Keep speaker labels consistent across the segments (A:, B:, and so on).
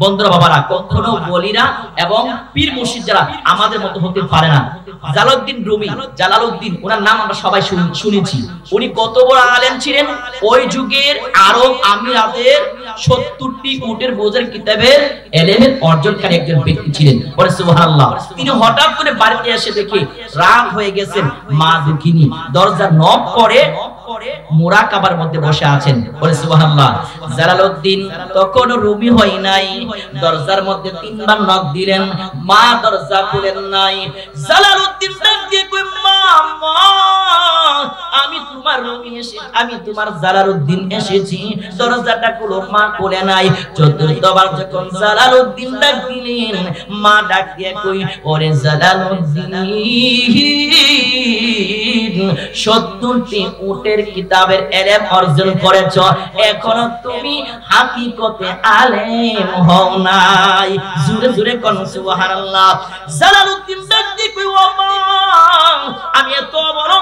A: বন্ধুরা বাবারা, কখনো ওলিরা এবং পীর মুর্শিদ যারা আমাদের মতো হতে পারে না। জালালউদ্দিন রুমি, জালালউদ্দিন ওনার নাম আমরা সবাই শুনেছি। উনি কত বড় আলেম ছিলেন। ওই যুগের আরব আমিরাতের 70টি উটের বোঝের কিতাবের ইলমের অর্জনকারী একজন ব্যক্তি ছিলেন। বলে সুবহানাল্লাহ। তিনি হঠাৎ করে বাড়িতে এসে দেখে রাত হয়ে গেছেন, মা দুঃখিনী দরজা নক করে মুরাকাবার মধ্যে বসে আছেন। বলে সুবহানাল্লাহ। জালালউদ্দিন তখন রুমি হয় নাই, দরজার মধ্যে 3 বার নক দিলেন, মা দরজা খুলেন নাই। জালালউদ্দিন ডাক দিয়ে কই, মা আমি তোমার রুমি এসে, আমি তোমার জালালউদ্দিন এসেছি, দরজাটা খুলো। মা খুলে নাই। চতুর্থবার যখন জালালউদ্দিন ডাক দিলেন, মা ডাক দিয়ে কই, ওরে জালালউদ্দিন 70টি উটের কিতাবের ইলম অর্জন করেছ, এখনো তুমি হাকিকতে আলেম হও নাই। জোরে জোরে কোন সুবহানাল্লাহ। জালালউদ্দিন ডাক দিয়ে কই, ও মা আমি এত বড়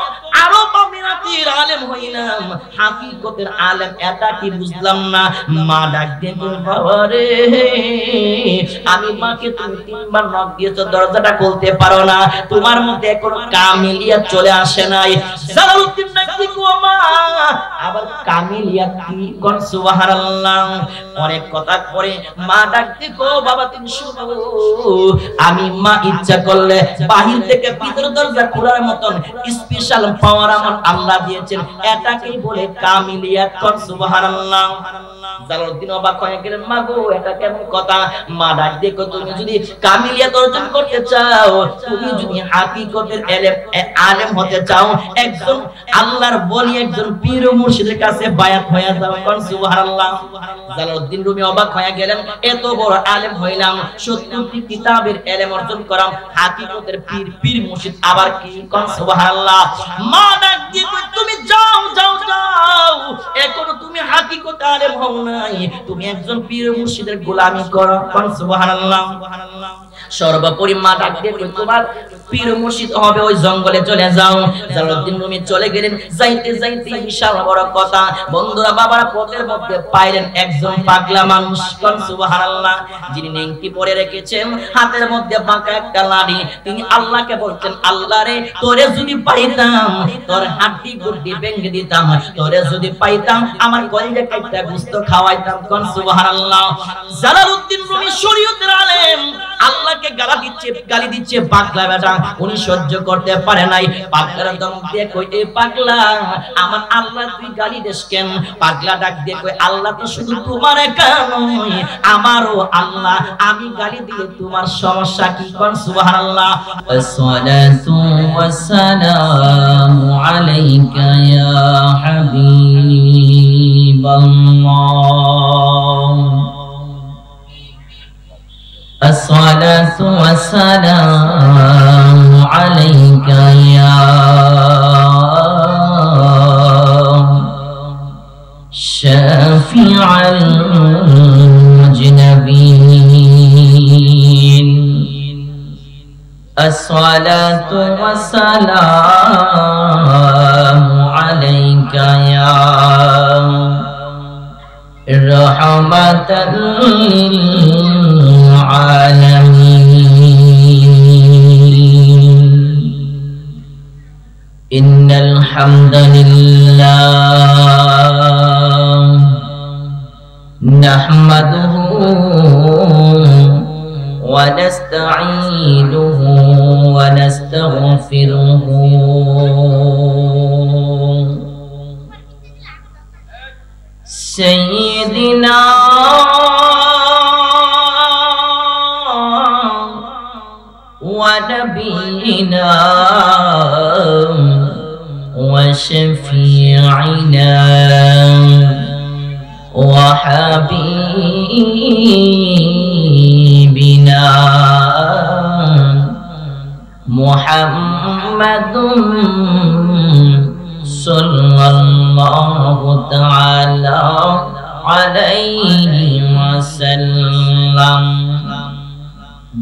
A: আরব আমিরাতের আলেম হইলাম, হাকিকতের আলেম এটা কি বুঝলাম না। মা ডাক দিয়ে কই, বাবা রে আমি মাকে তুমি 3 বার নক দিয়েছো, দরজাটা খুলতে পারো না, তোমার মধ্যে এখনো কামিলিয়াত চলে আসে নাই। জালালউদ্দিন ডাক দিয়ে কই, মা আবার কামিলিয়াত কি? কোন সুবহানাল্লাহ। অনেক কথা পরে মা ডাক দিয়ে কই, বাবা তুমি শুনো, আমি মা ইচ্ছা করলে বাহির থেকে ভিতর দরজা খোলার মতন স্পেশাল পাওয়ার আমার আল্লাহ দিয়েছেন, এটাকেই বলে কামিলিয়াত। কোন সুবহানাল্লাহ। জালালউদ্দিন অবাক হয়ে গেলেন, মা গো এটা কেমন কথা? মা ডাক দিয়ে কই, তুমি যদি কামিলিয়াত অর্জন করতে চাও, তুমি যদি হাকিকতের আলেম হতে চাও, একজন আল্লাহর বলি, একজন পীর ও মুর্শিদের কাছে বায়াত হয়ে যাও। কোন সুবহানাল্লাহ। জালালউদ্দিন রুমি অবাক হয়ে গেলেন, এত বড় আলেম হইলাম, 70টি কিতাবের ইলম অর্জন করাম, হাকিকতের পীর মুর্শিদ আবার কি? কোন সুবহানাল্লাহ। মা ডাক দিয়ে কই, তুমি যাও যাও যাও, এখনো তুমি হাকিকতে আলেম হও নাই, তুমি একজন পীর মুর্শিদের গোলামি করো। কোন সুবহানাল্লাহ। সর্বোপরি মা ডাক দিয়ে কই, তোমার পীর মুর্শিদ হবে ওই জঙ্গলে চলে যাও। জালালউদ্দিন রুমি চলে গেলেন। যাইতে যাইতে বিশাল বড় কথা, বন্ধুরা বাবারা, পথের মধ্যে পাইলেন একজন পাগলা মানুষ। কোন সুবহানাল্লাহ। যিনি নেংটি পরে রেখেছেন, হাতের মধ্যে বাঁকা একটা লাঠি। তিনি আল্লাহকে বলছেন, আল্লাহ রে তোরে যদি পাইতাম, তোর হাড্ডি গুড্ডি ভেঙে দিতাম, তোরে যদি পাইতাম আমার কলিজা কাইটা গোশত খাওয়াইতাম। কোন সুবহানাল্লাহ। জালালউদ্দিন রুমি শরীয়তের আলেম, আল্লাহকে গালি দিচ্ছে পাগলা বেটা। উনি সহ্য করতে পারে নাই। পাগলার দম দিয়ে কই, এ পাগলা আমার আল্লাহ তুই গালি দিস কেন? পাগলা ডাক দিয়ে কই, আল্লাহ তো শুধু তোমার একা নয়, আমারও আল্লাহ, আমি গালি দিলে তোমার সমস্যা কি? কোন সুবহানাল্লাহ। আসসালাতু ওয়াসসালামু আলাইকা ইয়া হাবিবাল্লাহ, আসসালাতু ওয়াসসালামু আলাইকা ইয়া শাফিআল মুজনাবিন, আসসালাতু ওয়াসসালামু আলাইকা ইয়া রাহমাতাল লিল আলামিন। ইন্নাল হামদালিল্লাহ নাহমাদুহু ওয়া নাস্তাঈনুহু ওয়া নাস্তাগফিরুহু সাইয়্যিদিনা ওয়া নাবিয়িনা ওয়া শাফিঈনা ওয়া হাবিবিনা মুহাম্মাদুন সাল্লাল্লাহু তাআলা আলাইহি ওয়াসাল্লাম।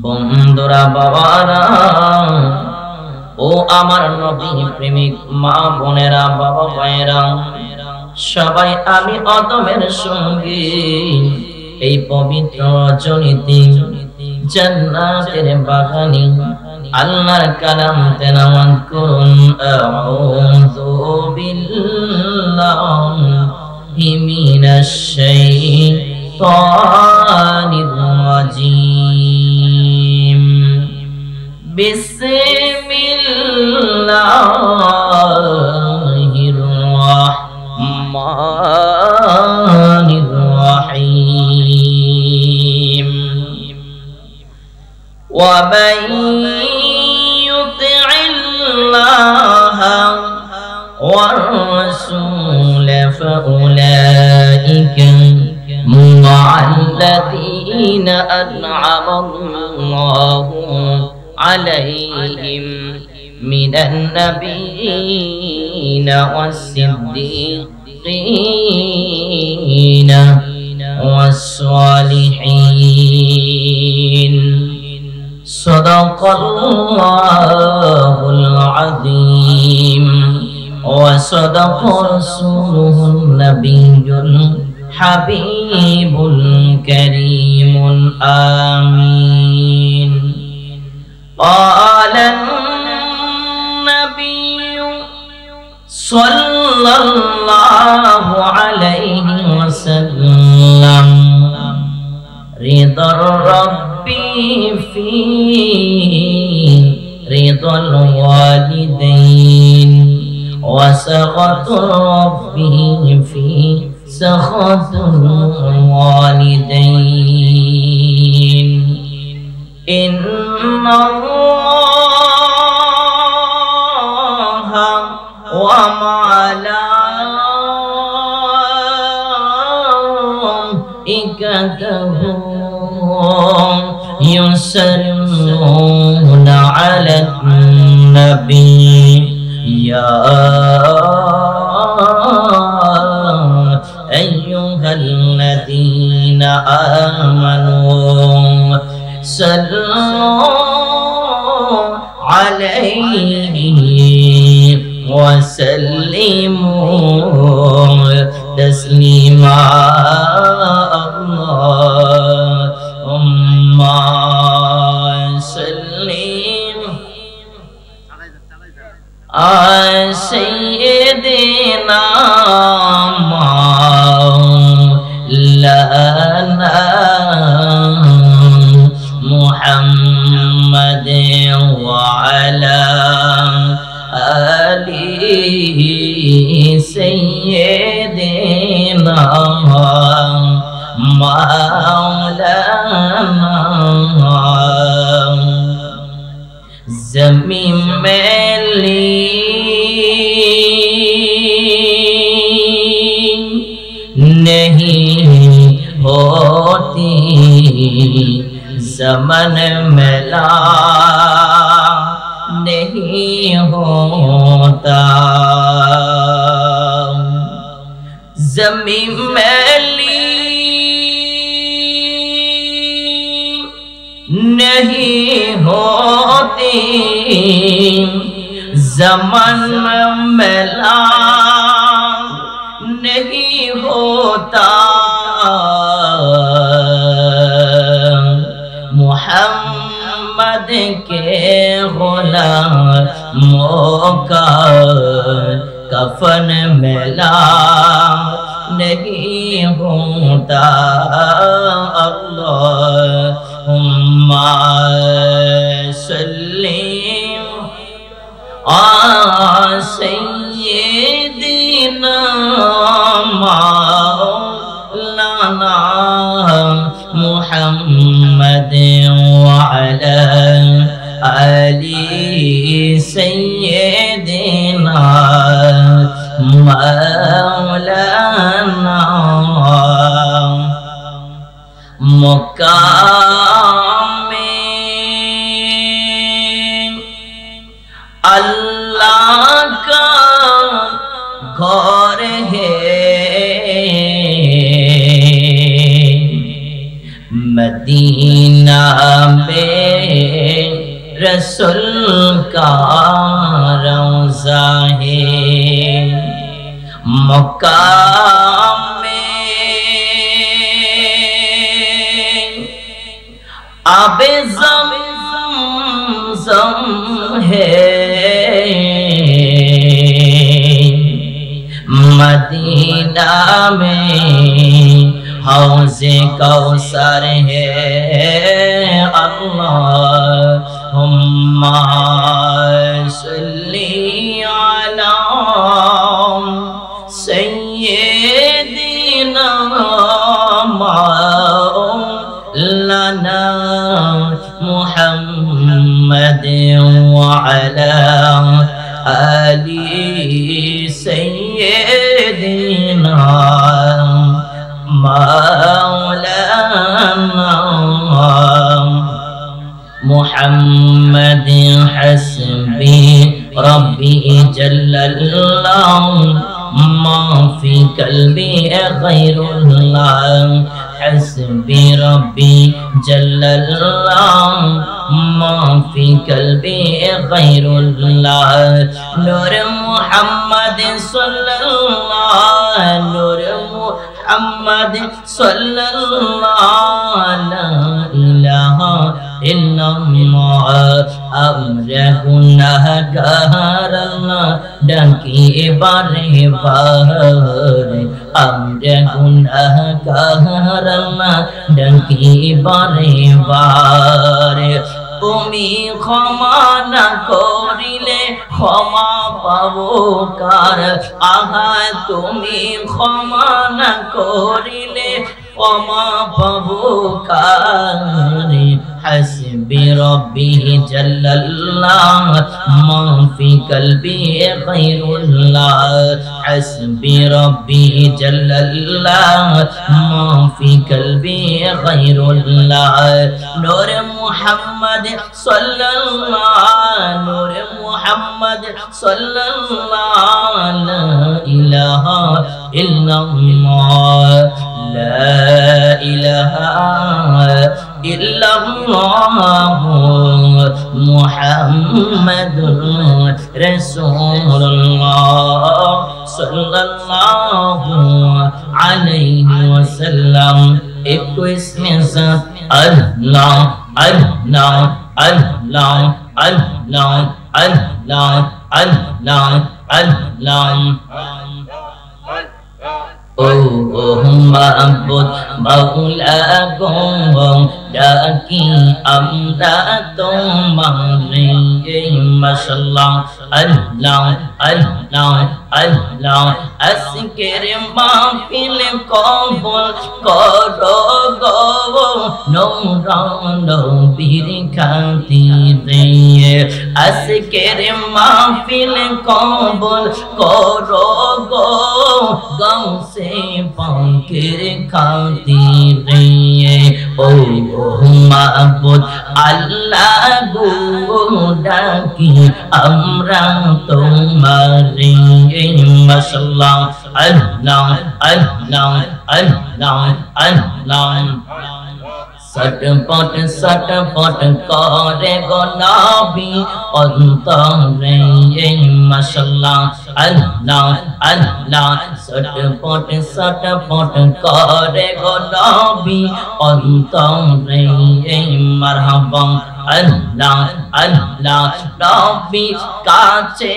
A: বন্ধুরা বাবারা, ও আমার নবী প্রেমিক মা বোনেরা, বাবা ভাইরা, সবাই আমি অদমের সঙ্গে এই পবিত্র রজনীতে জান্নাতের বাগানে আল্লাহর কালাম তেলাওয়াত করুন। আউযু বিল্লাহি মিনাশ শাইতানির রাজীম। বিসমিল্লাহির রাহমানির রাহিম। ওয়া মান يطع والرسول فأولئك مع الذين أنعم الله عليهم من النبيين والصديقين والصالحين صدق الله العظيم وصدق رسوله النبي الحبيب الكريم الآمين. قال النبي صلى الله عليه وسلم رضا الرب في رضا الوالدين وسخط ربه في سخط الوالدين. إن الله وملائكته يصلون على النبي يا أيها الذين آمنوا صلوا عليه وسلموا تسليما. اللهم صل على سيدنا مولانا محمد وعلى آله سيدنا مولانا ज़मीन में नहीं होती ज़मन मिला नहीं होता ज़मीन मैली नहीं होती ज़मन मिला नहीं होता मोहम्मद के गुलामों का कफन मिला नहीं होता अल्लाहुम्मा सल्ली आ सय्यिदिना मौलाना मुहम्मद व अला आलि सय्यिदिना मौलाना मकाम अल्लाह का घर है मदीना में रसूल का रौज़ा है मक्का में आबे ज़म-ज़म है मदीना में हौज़े कौसर है अल्लाहुम्मा सल्ली अला सय्यिदिना मौलाना मुहम्मद व अला आलि सय्यिदिना मौलाना मुहम्मद हस्बी रब्बी जल्लल्लाह मा फी कल्बी गैरुल्लाह हस्बी रब्बी जल्लल्लाह मा फी कल्बी गैरुल्लाह नूर मुहम्मद सल्लल्लाह नूर मुहम्मद सल्लल्लाह ला इलाहा इल्लल्लाह আমরা গুনাহগার আল্লাহ ডাকি বারে বারে আমরা গুনাহগার আল্লাহ ডাকি বারে বারে তুমি ক্ষমা না করিলে ক্ষমা পাবো কার আহা তুমি ক্ষমা না করিলে ক্ষমা পাবো কার حسبي ربي جل الله ما في قلبي غير الله حسبي ربي جل الله ما في قلبي غير الله نور محمد صلى الله نور محمد صلى الله لا إله إلا الله لا إله إلا الله محمد رسول الله صلى الله عليه وسلم একটু ইসমে জাত আল্লাহ আল্লাহ আল্লাহ আল্লাহ আল্লাহ আল্লাহ আল্লাহ ও মাহবুব মাওলা গো ডাকি আমরা তোমারে মাশাআল্লাহ আল্লাহ আল্লাহ আল্লাহ আজকের মাহফিল কবুল করো গো নূরান নবীর খাতিরে আজকের মাহফিল কবুল করো গো গাউসে পাকের খাতিরে ও মাহবুব আল্লাহ গো ডাকি আমরা তোমারে মাশাআল্লাহ আল্লাহ আল্লাহ আল্লাহ আল্লাহ सटपट सटपट करे गो नबी अंतरे माशाअल्लाह अल्लाह अल्लाह सटपट सटपट करे गो नबी अंतरे मरहबा अल्लाह अल्लाह नबी काचे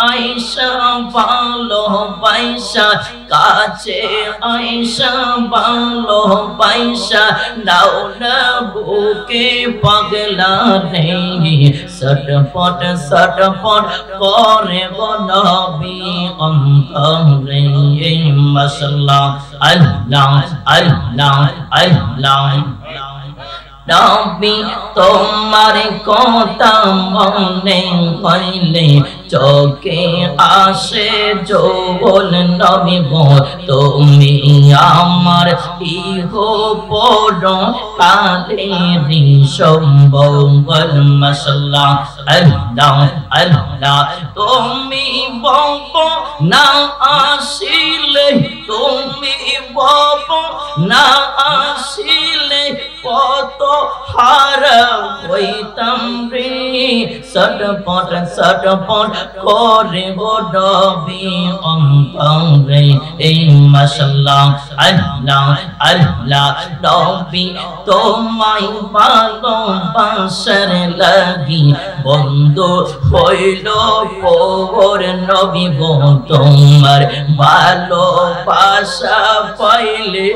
A: आयशा बालो पैसा काचे आयशा बालो पैसा नाउ बुके पगला रे सटपट सटपट करे गो नबी अंतरे माशाअल्लाह अल्लाह अल्लाह अल्लाह नबी तुम्हारे कोता मने कइले चोखे आशे जो बोल नबी गो तुमी आमार इहो पोड़ो काले री सम्बल माशाअल्लाह अल्लाह अल्लाह तुमी बंबो ना आशिले तुमी बंबो ना आशिले কত হারা হইতাম রে সটপট সটপট করে গো নবী অন্তরে এই মাশাআল্লাহ আল্লাহ আল্লাহ নবী তোমায় ভালোবাসার লাগি বন্ধু হইল পর নবী গো তোমার ভালোবাসা পাইলে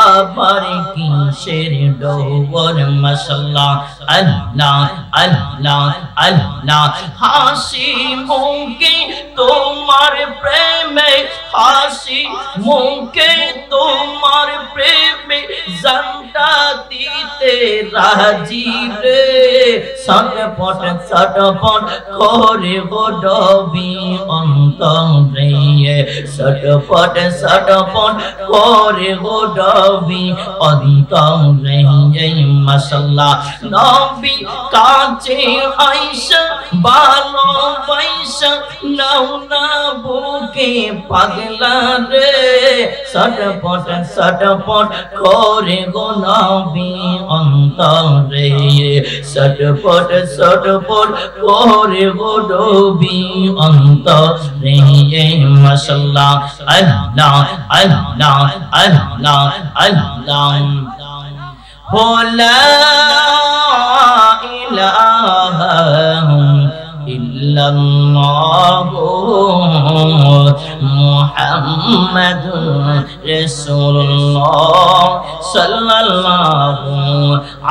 A: আবার কিসের ডোর মাশাআল্লাহ আল্লাহ আল্লাহ আল্লাহ হাসি মুখে তোমার প্রেমে হাসি মুখে তোমার প্রেমে জানটা দিতে রাজি রে ছটপট করে গো নবী অন্তরে ছটপট করে গো নবী অন্তরে মাশাআল্লাহ নবী কাছে আইসা ভালোবাসা নাও না বুকে পাগলা রে ছটপট করে গো নবী অন্তরে ছটপট করে গো নবী অন্তরে মাশাআল্লাহ আল্লাহ আল্লাহ আল্লাহ আল্লাহ লা ইলাহা ইল্লাল্লাহ মুহাম্মাদুর রাসূলুল্লাহ সাল্লাল্লাহু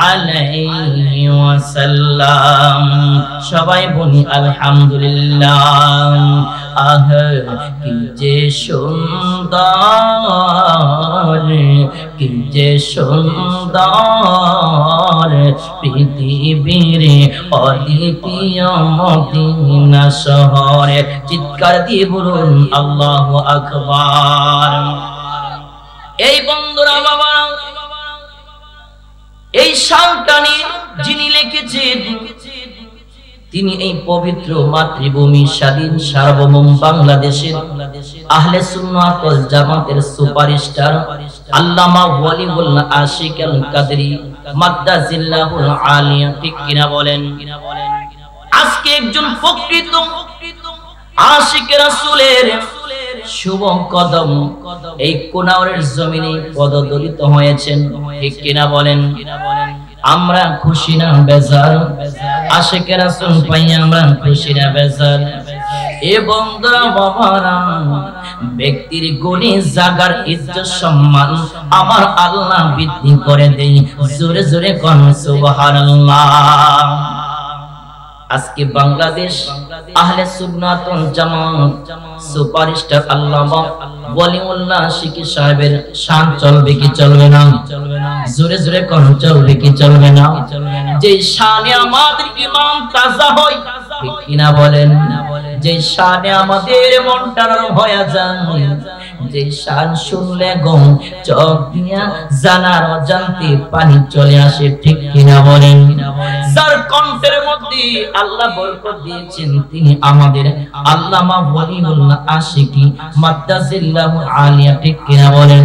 A: আলাইহি ওয়াসাল্লাম সবাই বলি আলহামদুলিল্লাহ আহ কি যে সুন্দর কি যে সুন্দর পৃথিবীর অদ্বিতীয় মদিনা শহরে চিৎকার দিয়ে বলুন আল্লাহু আকবার এই বন্ধুরা বাবা এই শানটানি যিনি লিখেছেন তিনি এই পবিত্র মাতৃভূমি স্বাধীন সার্বভৌম বাংলাদেশের আহলে সুন্নাত ওয়াল জামাতের সুপারস্টার আল্লামা ওয়ালিউল্লাহ আশিক আল কাদরি মাদ্দাজিল্লাহুল আলিয়া ঠিক কিনা বলেন আজকে একজন প্রকৃত আশিক রাসূলের শুভ কদম এই কোনাউরের জমিনে পদদলিত হয়েছেন ঠিক কিনা বলেন আমরা খুশি না বেজার আশিক রাসূল পাই আমরা খুশি না বেজার এ বন্ধুরা বাবারা ব্যক্তির গুণে জাগার ইজ্জত সম্মান আমার আল্লাহ বৃদ্ধি করে দেই জোরে জোরে কোন সুবহানাল্লাহ আজকে বাংলাদেশ আহলে সুন্নাত ওয়াল জামাত সুপারস্টার আল্লামা ওয়ালিউল্লাহ আশিক সাহেবের শান চলবে কি চলবে না জোরে জোরে কোন চলবে কি চলবে না যে শানে আমাদের ঈমান তাজা হয় ঠিক কিনা বলেন যে শানে আমাদের মনটা নরম হয়ে যায় যে শান শুনলে গম চোখ দিয়া জানার অজান্তে পানি চলে আসে ঠিক কিনা বলেন যার কণ্ঠের মধ্যে আল্লাহ বরকত দিয়েছেন তিনি আমাদের আল্লামা ওয়ালিউল্লাহ আশিকি মাদ্দাজিল্লাহু আলিয়া ঠিক কিনা বলেন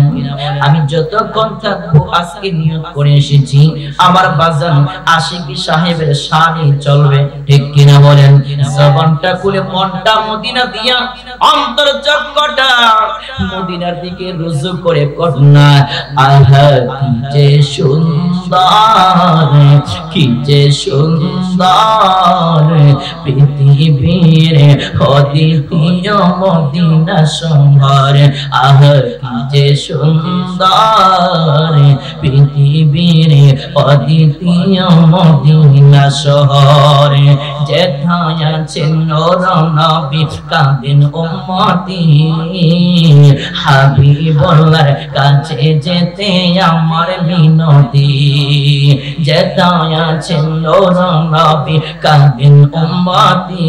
A: আমি যতক্ষণ থাকবো আজকে নিয়ত করে এসেছি আমার বাজান আশিকি সাহেবের শানে চলবে ঠিক কিনা বলেন জবানটা খুলে মনটা মদিনা দিয়া অন্তর চক্ষটা মদিনার দিকে রুজু করে কন্যা আহা কি যে সুন্দর কি যে সুন্দর পৃথিবীর অদ্বিতীয় মদিনা শহর আহা কি যে সুন্দর পৃথিবীর অদ্বিতীয় মদিনা শহর যেথায় আছেন নূর নবী কাঁদেন উম্মতি হাবিবুল্লাহর কাছে যেতে আমার মিনতি যেথায় আছেন নূর নবী কাঁদেন উম্মতি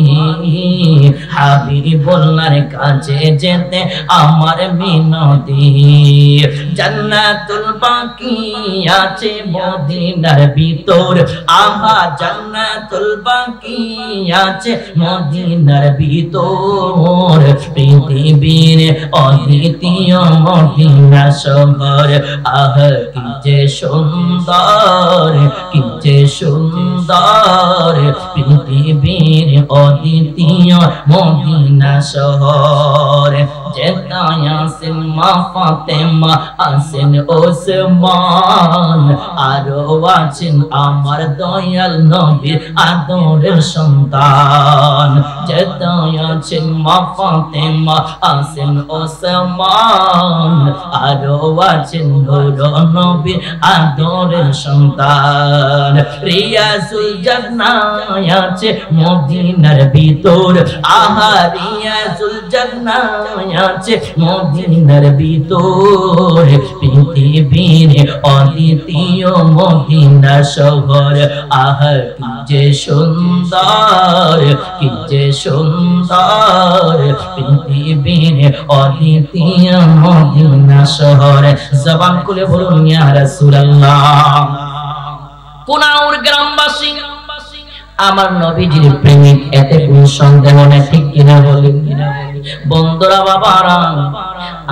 A: হাবিবুল্লাহর কাছে যেতে আমার মিনতি জান্নাতুল বাকি আছে মদিনার ভিতর আহা জান্নাতুল বাকি আছে মদিনার ভিতর পৃথিবীর অদ্বিতীয় মদিনা শহর আহ কি যে সুন্দর কি যে সুন্দর পৃথিবীর অদ্বিতীয় মদিনা শহর যেথায় আছেন মা ফাতেমা আছেন ওসমান আরো আছেন আমার দয়াল নবীর আদরের সন্তান যেথায় আছেন মা ফাতেমা আছেন ওসমান আরো আছেন নবীর আদরের সন্তান রিয়াজুল জান্নাহ আছে মদিনার ভিতর আহা রিয়াজুল জান্নাহ আছে মদিনার ভিতর পৃথিবীর অদ্বিতীয় মদিনা শহর আহা কি যে সুন্দর কি যে সুন্দর পৃথিবীর অদ্বিতীয় মদিনা শহর জবান খুলে বলুন ইয়া রাসূলুল্লাহ কুনাউর গ্রামবাসী আমার নবীজির প্রেমিক এতে কোনো সন্দেহ নেই ঠিক কিনা বলেন বন্ধুরা বাবারা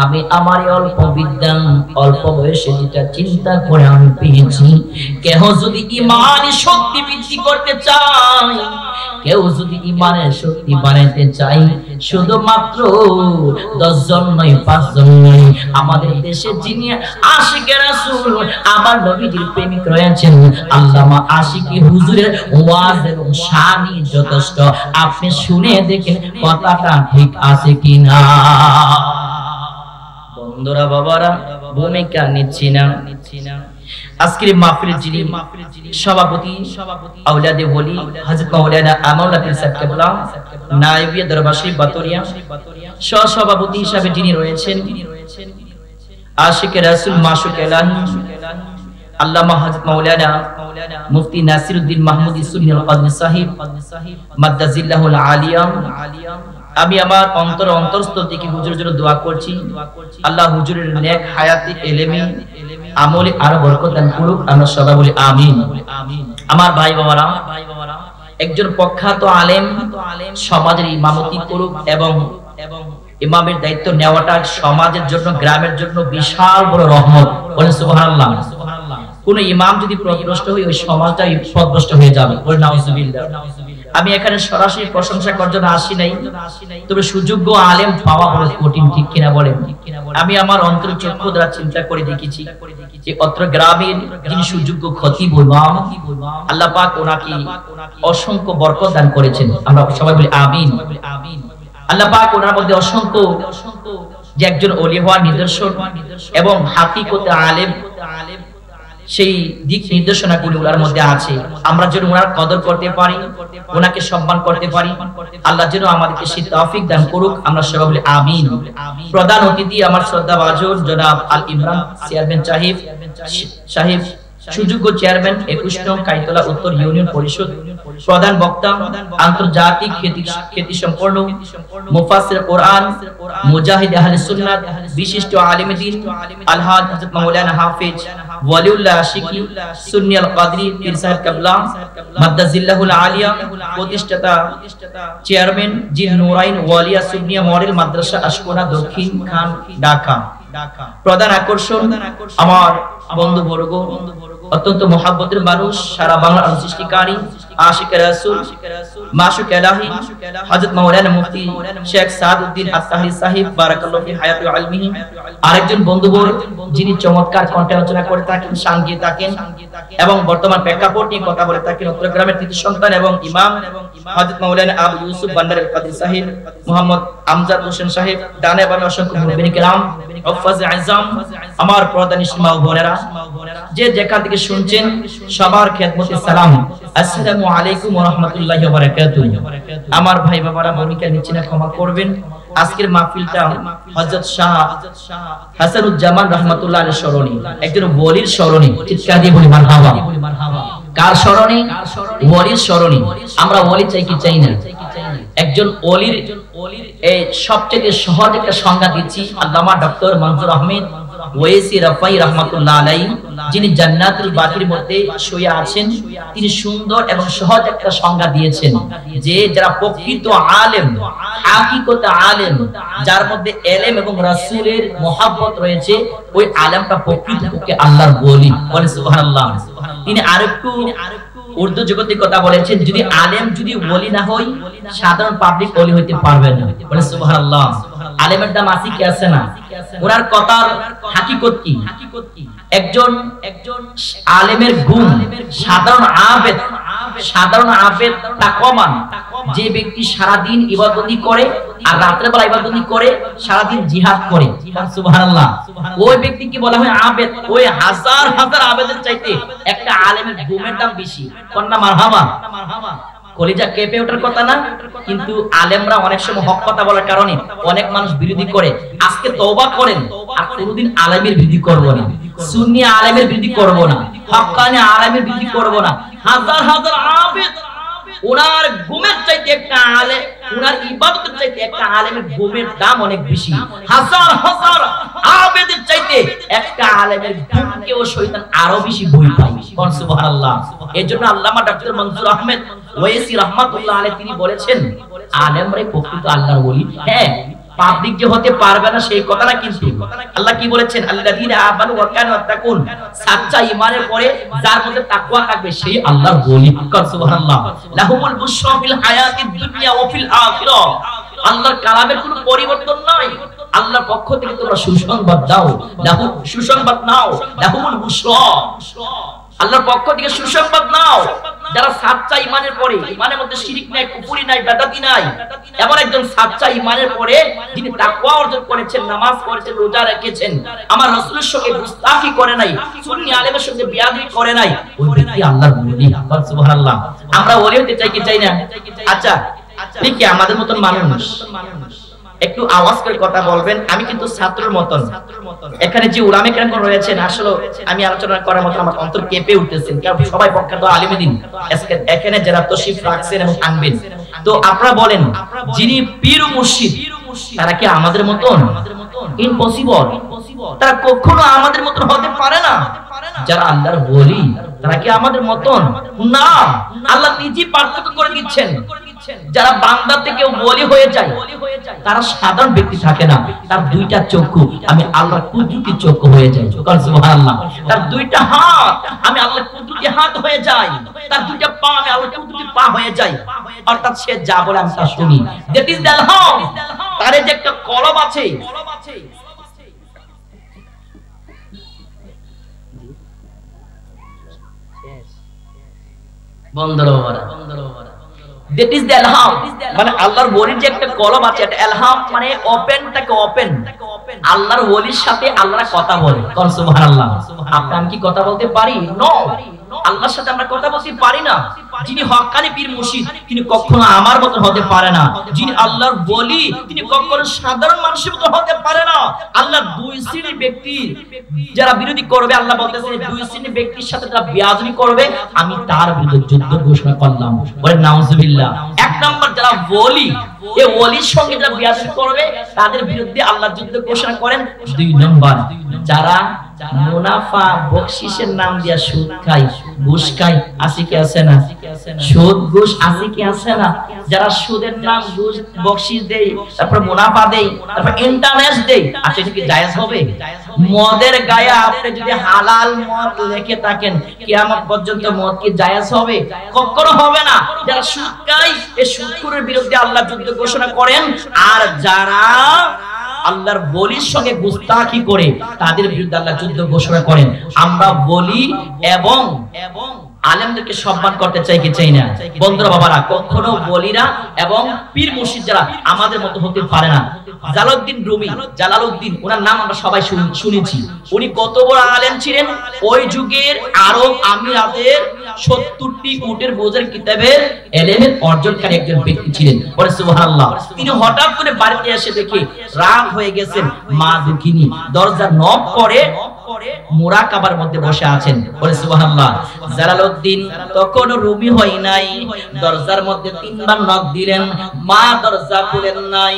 A: আমি আমার অল্প বিদ্যা অল্প বয়সে যেটা চিন্তা করে আমি পেয়েছি কেহ যদি ঈমানের শক্তি বৃদ্ধি করতে চায় কেউ যদি ঈমানের শক্তি বাড়াতে চায় শুধুমাত্র 10 জন নয় 5 জন নয় আমাদের দেশে যিনি আশিকে রাসূল আমার নবীজির প্রেমিক রয়েছেন আল্লামা আশিকি হুজুরের ওয়াজ এবং শানি যথেষ্ট আপনি শুনে দেখেন কথাটা ঠিক আছে কিনা বন্ধুরা বাবারা ভূমিকা নিচ্ছি না আজকের মাহফিলের যিনি সভাপতি আওলাদে ওলি হযরত মাওলানা আমানুল্লাহ পীর সাহেব কেবলা নায়েবিয়া দরবার শরীফ বাতরিয়া সহ-সভাপতি হিসেবে যিনি রয়েছেন আশিকে রাসূল মাশুক এলাহি আল্লামা হযরত মাওলানা মুফতি নাসিরউদ্দিন মাহমুদি সুন্নি আল কাদরি সাহেব মাদ্দাজিল্লাহুল আলিয়া আমি আমার অন্তরস্থল থেকে হুজুরের জন্য দোয়া করছি আল্লাহ হুজুরের নেক হায়াতে ইলমে আমলে আরো বরকত দান করুক আমরা সবাই বলি আমিন আমার ভাই বাবারা একজন প্রখ্যাত আলেম সমাজের ইমামতি করুক এবং ইমামের দায়িত্ব নেওয়াটা সমাজের জন্য গ্রামের জন্য বিশাল বড় রহমত বলেন সুবহানাল্লাহ কোন ইমাম যদি পথভ্রষ্ট হয় ওই সমাজটাই পথভ্রষ্ট হয়ে যাবে বলেন নাউজুবিল্লাহ আমি এখানে সরাসরি প্রশংসা করার জন্য আসি নাই তবে সুযোগ্য আলেম পাওয়া বড় কঠিন ঠিক কিনা বলেন আমি আমার অন্তর চক্ষু দ্বারা চিন্তা করে দেখেছি যে অত্র গ্রামের যিনি সুযোগ্য খতিব ইমাম আল্লাহ পাক ওনাকে অসংখ্য বরকত দান করেছেন আমরা সবাই বলি আমিন আল্লাহ পাক ওনার মধ্যে অসংখ্য যে একজন ওলি হওয়ার নিদর্শন এবং হাকিকতে আলেম সেই দিক নির্দেশনাগুলো ওনার মধ্যে আছে আমরা যেন ওনার কদর করতে পারি ওনাকে সম্মান করতে পারি আল্লাহ যেন আমাদেরকে সেই তৌফিক দান করুক আমরা সবাই বলি আমিন প্রধান অতিথি আমার শ্রদ্ধাভাজন জনাব আল ইমরান চেয়ারম্যান সাহেব সুযোগ্য চেয়ারম্যান 21 নং কাইতলা উত্তর ইউনিয়ন পরিষদ প্রধান বক্তা আন্তর্জাতিক খ্যাতি সম্পন্ন মুফাসসির কোরআন মুজাহিদ আহলে সুন্নাত বিশিষ্ট আলেম দ্বীন আলহাজ হযরত মাওলানা হাফেজ ওয়ালিউল্লাহ আশিকি সুন্নি আল কাদরি পীর সাহেব কেবলা মাদ্দাজিল্লাহুল আলিয়া প্রতিষ্ঠাতা চেয়ারম্যান জিন নুরাইন ওয়ালিয়া সুন্নিয়া মডেল মাদ্রাসা আশকোনা দক্ষিণ খান ঢাকা প্রধান আকর্ষণ আমার বন্ধুবর্গ অত্যন্ত মহব্বতের মানুষ সারা বাংলার সৃষ্টিকারী আশিক রাসূল মাশুক এলাহি হযরত মাওলানা মুফতি শেখ সাদউদ্দিন আত-তাহরি সাহেব বারাকাল্লাহু ফি হায়াতি ওয়া ইলমিহি আরেকজন বন্ধুবর্গ যিনি চমৎকার কণ্ঠে আলোচনা করে থাকেন সাঙ্গীয়ে থাকেন এবং বর্তমান প্রেক্ষাপট নিয়ে কথা বলে থাকেন চট্টগ্রামের তৃতীয় সন্তান এবং ইমাম হযরত মাওলানা আবু ইউসুফ বান্দারুল কাদির সাহেব মুহাম্মদ আমজাদ হোসেন সাহেব ডানে বামে অসংখ্য মুরব্বিনী কেরাম হফাজ আযম আমার প্রধান ইসলাম বোনেরা যে যেখান থেকে শুনছেন সবার খেদমতে সালাম আসসালামু আলাইকুম ওয়া রাহমাতুল্লাহি ওয়া বারাকাতুহু আমার ভাই বাবারা ভূমিকা নিচ্ছি না ক্ষমা করবেন আজকের মাহফিলটা হযরত শাহ হাসানুজ্জামান রাহমাতুল্লাহ আলাইহির স্মরণে একজন ওলির স্মরণে চিৎকার দিয়ে বলি মারহাবা কার স্মরণে ওলির স্মরণে আমরা ওলি চাই কি চাই না একজন ওলির এই সবচেয়ে সহজ একটা সংজ্ঞা দিচ্ছি আল্লামা ডক্টর মনজুর আহমেদ ওয়েসি রাফাই রাহমাতুল্লাহ আলাইহি যিনি জান্নাতুল বাকির মধ্যে শুয়ে আছেন তিনি সুন্দর এবং সহজ একটা সংজ্ঞা দিয়েছেন যে যারা প্রকৃত আলেম হাকিকতে আলেম যার মধ্যে ইলম এবং রাসূলের মহব্বত রয়েছে ওই আলেমটা প্রকৃতপক্ষে আল্লাহর ওলি বলে সুবহানাল্লাহ তিনি আরেকটু উর্দু জগতের কথা বলেছেন, যদি আলেম যদি ওলি না হই সাধারণ পাবলিক ওলি হইতে পারবে না। বলে সুবহানাল্লাহ। আলেমের দাম আছে কি আছে না? ওনার কথার হাকিকত কি? একজন আলেমের গুণ সাধারণ আবেদ তাকওয়ামান, যে ব্যক্তি সারা দিন ইবাদত করে আর রাতের বেলা ইবাদত করে, সারা দিন জিহাদ করে, সুবহানাল্লাহ, ওই ব্যক্তি কি বলা হয়? আবেদ। ওই হাজার হাজার আবেদের চাইতে একটা আলেমের গুণের দাম বেশি। কন্যা মারহাবা। কলিজা কেঁপে ওঠার কথা না? কিন্তু আলেমরা অনেক সময় হক কথা বলার কারণে অনেক মানুষ বিরোধী করে। আজকে তওবা করেন, আর কোনোদিন আলেমের বিরোধী করব না, সুন্নি আলেমের বিরোধী করব না, হক্কানি আলেমের বিরোধী করব না। হাজার হাজার আবেদ, ওনার গুমের চাইতে একটা আলেম, ওনার ইবাদতের চাইতে একটা আলেমের গুমের দাম অনেক বেশি। হাজার হাজার আবেদের চাইতে একটা আলেমের গুমকেও শয়তান আরো বেশি ভয় পায়। সুবহানাল্লাহ। এজন্য আল্লামা ডক্টর মনসুর আহমেদ ওয়াইসি রাহমাতুল্লাহ আলাইহি তিনি বলেছেন, আলেমরাই প্রকৃত আল্লাহর ওলি। হ্যাঁ, পাবলিক যে হতে পারবে না সেই কথা না, কিন্তু আল্লাহ কি বলেছেন? আল্লাযীনা আমানু ওয়া কানু ইয়াত্তাকুন, সাচ্চা ঈমানের পরে যার মধ্যে তাকওয়া থাকবে সেই আল্লাহর ওলি। সুবহানাল্লাহ। লাহুমুল বুশরা ফিল হায়াতিদ দুনিয়া ওয়া ফিল আখিরাহ। আল্লাহর কালামের কোনো পরিবর্তন নাই। আল্লাহর পক্ষ থেকে তোমরা সুসংবাদ দাও, সুসংবাদ নাও, লাহুমুল বুশরা, আল্লাহর পক্ষ থেকে সুসংবাদ নাও। যারা সাচ্চা ঈমানের পরে, ঈমানের মধ্যে শিরক নাই, কুফরি নাই, বেদাতি নাই, এমন একজন সাচ্চা ঈমানের পরে যিনি তাকওয়া অর্জন করেছেন, নামাজ পড়েছেন, রোজা রেখেছেন, আমার রাসূলের সঙ্গে গুস্তাখি করে নাই, সুন্নি আলেমের সঙ্গে বিয়াদবি করে নাই, ওই ব্যক্তি আল্লাহর ওলি। সুবহানাল্লাহ। আমরা ওলি হতে চাই কি চাই না? আচ্ছা, ঠিক কি আমাদের মতন মানুষ একটু আওয়াজ করে কথা বলবেন। আমি কিন্তু ছাত্রের মতন, এখানে যে উলামে কেরাম রয়েছেন, আসলে আমি আলোচনা করার মতো আমার অন্তর কেঁপে উঠতেছেন, কারণ সবাই প্রখ্যাত আলেম দ্বীন এখানে যারা তশরিফ রাখছেন এবং আনবেন। তো আপনারা বলেন, যিনি পীর মুর্শিদ তারা কি আমাদের মতন? ইম্পসিবল। তারা কখনো আমাদের মতন হতে পারে না। যারা আল্লাহর ওলি তারা কি আমাদের মতন? না। আল্লাহ নিজেই পার্থক্য করে দিচ্ছেন। যারা বান্দা থেকে ওলি হয়ে যায় তারা সাধারণ ব্যক্তি থাকে না, তার দুইটা চক্ষু আমি আল্লাহর কুদরতি চক্ষু হয়ে যাই। সুবহানাল্লাহ। তার দুইটা হাত আমি আল্লাহর কুদরতি হাত হয়ে যাই, তার দুইটা পা আমি আল্লাহর কুদরতি পা হয়ে যাই। অর্থাৎ সে যা বলে আমি তা শুনি। দ্যাট ইজ দ্য ইলহাম। তার যে একটা কলব আছে, বন্ধুরা, that is the ilham, মানে আল্লাহর ওলির যে একটা কলম আছে, এটা ইলহাম মানে ওপেন, তাকে ওপেন। আল্লাহর ওলির সাথে আল্লাহর কথা বলে। সুবহানাল্লাহ। আপনি আমি কি কথা বলতে পারি? নো। আল্লাহর সাথে আমরা কথা বলতে পারি না। যিনি হক্কানি পীর মুর্শিদ তিনি কখনো আমার মত হতে পারে না। যিনি আল্লাহর ওলি তিনি কখনো সাধারণ মানুষের মত হতে পারে না। আল্লাহ দুই শ্রেণীর ব্যক্তি যারা বিরোধী করবে, আল্লাহ বলতেছেন দুই শ্রেণীর ব্যক্তির সাথে যারা বিয়াদবি করবে আমি তার বিরুদ্ধে যুদ্ধ ঘোষণা করলাম। বলে নাউজুবিল্লাহ। এক নাম্বার যারা ওলি, এই ওলির সঙ্গে যারা বিয়াদবি করবে তাদের বিরুদ্ধে আল্লাহ যুদ্ধ ঘোষণা করেন। দুই নাম্বার যারা মুনাফা বকশিসের নাম দিয়া সুদ খায়, ঘুষ খায়, আছে কি আছে না? সুদ ঘুষ আছে কি আছে না? যারা সুদের নাম ঘুষ বকশিস দেয়, তারপর মুনাফা দেয়, তারপর ইন্টারেস্ট দেয়, আচ্ছা এটা কি জায়েজ হবে? মদের গায়ে আপনি যদি হালাল মদ লিখে থাকেন, কিয়ামত পর্যন্ত মদ কি জায়েজ হবে? কখনো হবে না। যারা সুদ খায় এই সুদখোরের বিরুদ্ধে আল্লাহ যুদ্ধ ঘোষণা করেন। আর যারা আল্লাহর ওলির সঙ্গে গুস্তাখি করে তাদের বিরুদ্ধে আল্লাহ যুদ্ধ ঘোষণা করেন। আমরা বলি এবং আলেমদেরকে সম্মান করতে চাই কি চাই না? বন্ধুরা বাবারা, কখনো বলিরা এবং পীর মুর্শিদ যারা আমাদের মতো হতে পারে না। জালালউদ্দিন রুমি, জালালউদ্দিন ওনার নাম আমরা সবাই শুনেছি। উনি কত বড় আলেম ছিলেন! ওই যুগের আরব আমিরাতের ৭০টি উটের বোঝার কিতাবের ইলমের অর্জনকারী একজন ব্যক্তি ছিলেন। বলে সুবহানাল্লাহ। তিনি হঠাৎ করে বাড়িতে এসে দেখে রাত হয়ে গেছেন, মা দুঃখিনী দরজা নক করে মুরাকাবার মধ্যে বসে আছেন। বলে সুবহানাল্লাহ। জালালউদ্দিন তখন রুমি হয় নাই, দরজার মধ্যে তিনবার নক দিলেন, মা দরজা খুলেন নাই।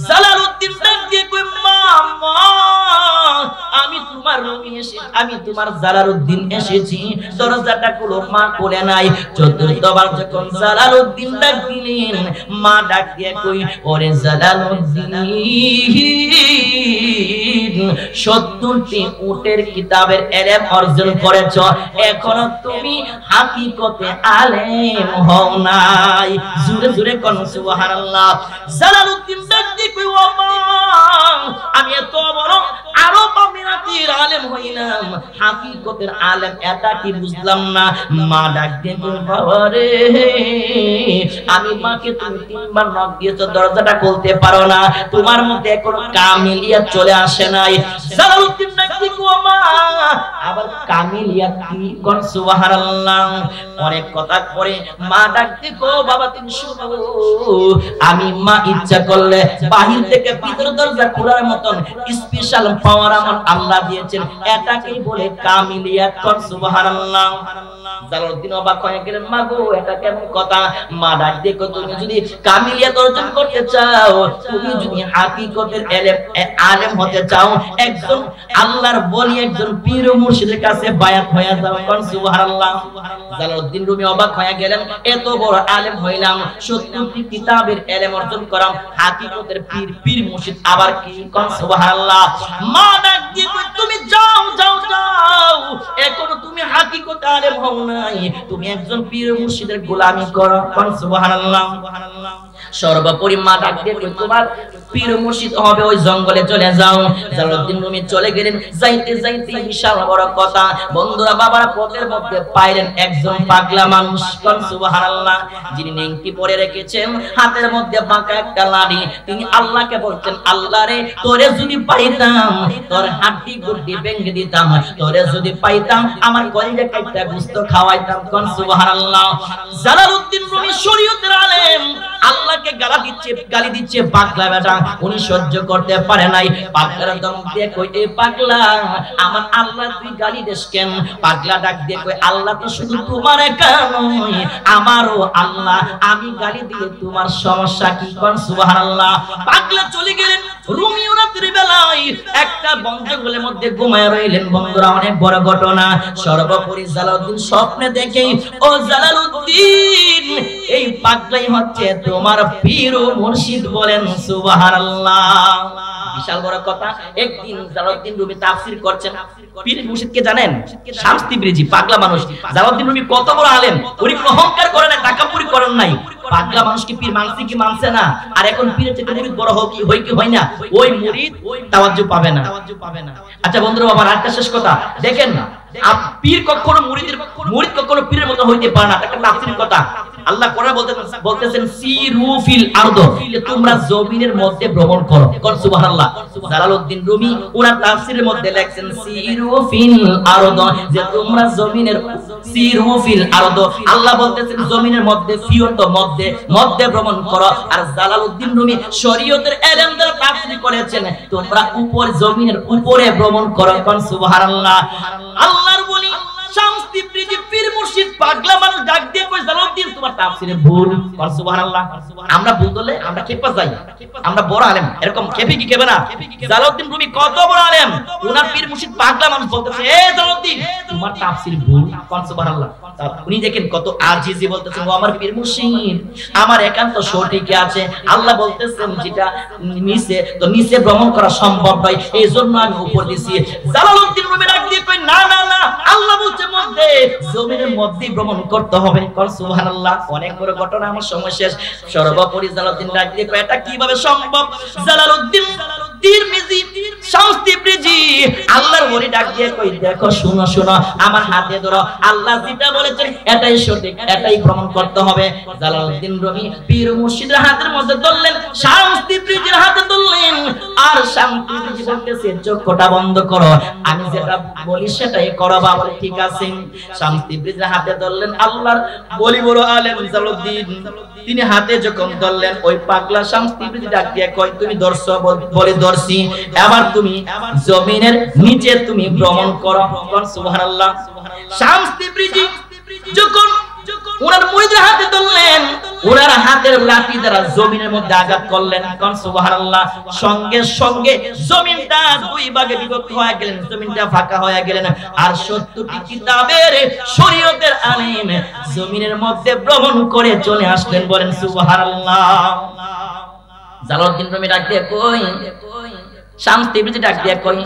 A: জালালউদ্দিন ডাক দিয়ে কই, মা আমি তোমার রুমি এসে, আমি তোমার জালালউদ্দিন এসেছি, দরজাটা খুলো। মা খুলে নাই। চতুর্থবার যখন জালালউদ্দিন ডাক দিলেন, মা ডাক দিয়ে কই, ওরে জালালউদ্দিন 70টি উটের কিতাবের ইলম অর্জন করেছো, এখনো তুমি হাকিকতে আলেম হও নাই। জোরে জোরে কোন সুবহানাল্লাহ। জালালউদ্দিন ব্যক্তি কই ও মা, আমি এত বড় আরব আমিরাতের আলেম হইলাম, হাকিকতের আলেম এটা কি বুঝলাম না। মা ডাক দিয়ে বাবা রে, আমি মাকে তুমি 3 বার নক দিয়েছো, দরজাটা খুলতে পারো না, তোমার মধ্যে এখনো কামিলিয়াত চলে আসে নাই। জালালউদ্দিন ব্যক্তি কই ও মা, আবার কামিলিয়াত কি? কোন সুবহানাল্লাহ। অনেক কথা পরে মা ডাক দিয়ে কো বাবা তুমি শুনো, আমি মা ইচ্ছা করলে বাহির থেকে ভিতর দরজা খোলার মতন স্পেশাল পাওয়ার আমার আল্লাহ দিয়েছেন, এটাকেই বলে কামিলিয়াত। কোন সুবহানাল্লাহ। জালালউদ্দিন অবাক হয়ে গেলেন, মা গো এটা কেমন কথা? মা ডাক দিয়ে কো তুমি যদি কামিলিয়াত অর্জন করতে চাও, তুমি যদি হাকিকতের আলেম হতে চাও, একজন আল্লাহর বলি একজন পীর ও মুর্শিদের কাছে বায়াত হয়ে যাও। কোন সুবহানাল্লাহ। জালালউদ্দিন রুমি অবাক হয়ে গেলেন, এত বড় আলেম হইলাম, 70টি কিতাবের ইলম অর্জন করাম, হাকিকতের পীর মুর্শিদ আবার কি? কোন সুবহানাল্লাহ। মা ডাক দিয়ে তুমি যাও যাও যাও, এখনো তুমি হাকিকতে আলেম হও নাই, তুমি একজন পীর মুর্শিদের গোলামি করো। কোন সুবহানাল্লাহ। সর্বোপরি মা ডাক দিয়ে তোমার পীর মুর্শিদ হবে ওই জঙ্গলে চলে যাও। জালালউদ্দিন রুমি চলে গেলেন। যাইতে যাইতে বিশাল বড় কথা বন্ধুরা, বাবার পথের মধ্যে পাইলেন একজন পাগলা মানুষ। কোন সুবহানাল্লাহ। যিনি নেংটি পরে রেখেছেন, হাতের মধ্যে বাঁকা একটা লাঠি, তিনি আল্লাহকে বলছেন, আল্লাহ রে তোরে যদি পাইতাম তোর হাড্ডি গুড্ডি ভেঙে দিতাম, তোরে যদি পাইতাম আমার কলিজা কাইটা গোশত খাওয়াইতাম। কোন সুবহানাল্লাহ। জালালউদ্দিন রুমি শরীয়তের আলেম, আল্লাহকে গালি দিচ্ছে পাগলা বেটা, উনি সহ্য করতে পারে নাই। পাগলার দম দিয়ে কই, এ পাগলা আমার আল্লাহ তুই গালি দিস কেন? পাগলা ডাক দিয়ে কই, আল্লাহ তো শুধু তোমার একা নয়, আমারও আল্লাহ, আমি গালি দিলে তোমার সমস্যা কি? কোন সুবহানাল্লাহ। পাগলা চলে গেলেন। রুমি রাতের বেলায় একটা বন জঙ্গলের মধ্যে ঘুমায় রইলেন। বন্ধুরা অনেক বড় ঘটনা। সর্বোপরি জালালউদ্দিন স্বপ্নে দেখে, ও জালালউদ্দিন এই পাগলাই হচ্ছে তোমার পীর ও মুর্শিদ। বলেন সুবহানাল্লাহ। বিশাল বড় কথা। একদিন জালালউদ্দিন রুমি তাফসীর করছেন। পীর মুর্শিদকে জানেন? শামস তিবরিজি, পাগলা মানুষ। জালালউদ্দিন রুমি কত বড় আলেম, উনি অহংকার করে না, টাকাপুরি করেন নাই। পাগলা মানুষকে পীর মানছে কি মানছে না? আর এখন পীরের চেয়ে মুরিদ বড় হোক কি হয় কি হয় না, ওই মুরিদ তাওয়াজ্জু পাবে না। আচ্ছা বন্ধুরা, বাবা আরেকটা শেষ কথা দেখেন না, পীর কখনো মুরিদ কখনো পীরের মতো হইতে পারে না। একটা তাফসীরের কথা আল্লাহ কোরআনে বলতেছেন, সিরু ফিল আরদ, তোমরা জমিনের মধ্যে ভ্রমণ করো। কোন সুবহানাল্লাহ। জালালউদ্দিন রুমি ওনার তাফসীরের মধ্যে লেখছেন, সিরু ফিল আরদ, যে তোমরা জমিনের, সিরু ফিল আরদ, আল্লাহ বলতেছেন জমিনের মধ্যে, ফিয়ত মধ্যে মধ্যে ভ্রমণ করো। আর জালালউদ্দিন রুমি শরীয়তের ইলম দ্বারা তাফসীর করেছেন, তোমরা উপর জমিনের উপরে ভ্রমণ করো। কোন সুবহানাল্লাহ। আল্লাহর বলি শামস তিবরিজি পীর মুর্শিদ পাগলা মানুষ ডাক দিয়ে কই, জালালউদ্দিন তোমার তাফসীরে ভুল। কোন সুবহানাল্লাহ। আমরা ভুল বললে আমরা খেপা যাই, আমরা বড় আলেম, এরকম খেপে কি খেবে না? জালালউদ্দিন রুমি কত বড় আলেম, ওনার পীর মুর্শিদ পাগলা মানুষ বলতেছে, এ জালালউদ্দিন তোমার তাফসীর ভুল। কোন সুবহানাল্লাহ। উনি দেখেন কত আরজিজি বলতেছেন, ও আমার পীর মুর্শিদ আমার একান্ত সঠিক আছে। আল্লাহ বলতেছেন যেটা নিচে, তো নিচে ভ্রমণ করা সম্ভব নয়, এইজন্য আমি উপর দিছি। জালালউদ্দিন রুমি ডাক দিয়ে কই, না না না, আল্লাহ বলছে মধ্যে, জমিনের মধ্যে ভ্রমণ করতে হবে। কোন সুবহানাল্লাহ। অনেক বড় ঘটনা, আমার সময় শেষ। সর্বোপরি জালালউদ্দিন ডাক দিয়ে কই, এটা কিভাবে সম্ভব? জালালউদ্দিন তিরমিজি শামস তিবরিজি আল্লাহর ওলি ডাক দিয়ে কই, দেখো শুনো শুনো, আমার হাতে ধরো, আল্লাহ যেটা বলেছেন এটাই সঠিক, এটাই প্রমাণ করতে হবে। জালালউদ্দিন রুমি পীর মুর্শিদের হাতের মধ্যে ধরলেন, শামস তিবরিজির হাতে ধরলেন, আর শামস তিবরিজি বলতেছে চোখটা বন্ধ করো, আমি যেটা বলি সেটাই করো। বাবা ঠিক আছে। শামস তিবরিজির হাতে ধরলেন আল্লাহর ওলি বড় আলেম জালালউদ্দিন, তিনি হাতে যখন ধরলেন, ওই পাগলা শামস তিবরিজি ডাক দিয়ে কয়, তুমি ধরছো? বলে ধরছি, এবার তুমি জমিনের নিচে তুমি ভ্রমণ করো। সুবহানাল্লাহ। শামস তিবরিজি যখন ওনার মুরিদের হাতে ধরলেন, ওনার হাতের লাঠি দ্বারা জমিনের মধ্যে আঘাত করলেন। কোন সুবহানাল্লাহ। সঙ্গে সঙ্গে জমিনটা দুই ভাগে বিভক্ত হয়ে গেলেন, জমিনটা ফাঁকা হয়ে গেলেন। আর 70টি কিতাবের শরীয়তের আলেম জমিনের মধ্যে ভ্রমণ করে চলে আসলেন। বলেন সুবহানাল্লাহ। জালালউদ্দিন রুমি ডাক দিয়ে কই, শামস তেবরিজি ডাক দিয়া কই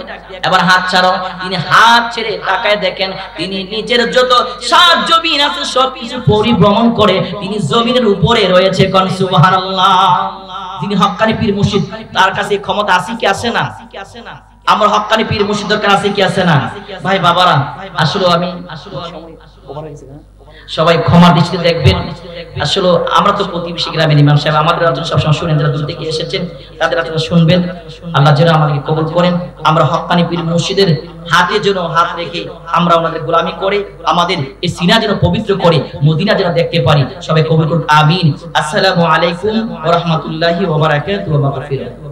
A: এবার হাত ছাড়ো। তিনি হাত ছেড়ে তাকায় দেখেন তিনি নিচের যত সাত জমিন আছে সবকিছু পরিভ্রমণ করে তিনি জমিনের উপরে রয়েছে। কোন সুবহানাল্লাহ। যিনি হক্কানি পীর মুর্শিদ তার কাছে ক্ষমতা আছে কি আছে না? আমার হক্কানি পীর মুর্শিদের কাছে আছে কি আছে না? ভাই বাবারা আসলে আমি সবাই ক্ষমার দৃষ্টিতে দেখবেন। আসলে আমরা তো প্রতিবেশী গ্রামের ইমাম সাহেব, আমাদের আলোচনা সবসময় শুনেন, যারা দূর থেকে এসেছেন তাদের আলোচনা শুনবেন। আল্লাহ যেন আমাদেরকে কবুল করেন। আমরা হক্কানি পীর মুর্শিদের হাতে যেন হাত রেখে আমরা ওনাদের গোলামি করে আমাদের এই সিনা যেন পবিত্র করে মদিনা যেন দেখতে পারি। সবাই কবুল করুন, আমিন। আসসালামু আলাইকুম ওয়া রাহমাতুল্লাহি ওয়া বারাকাতুহু ওয়া মাগফিরাতুহু।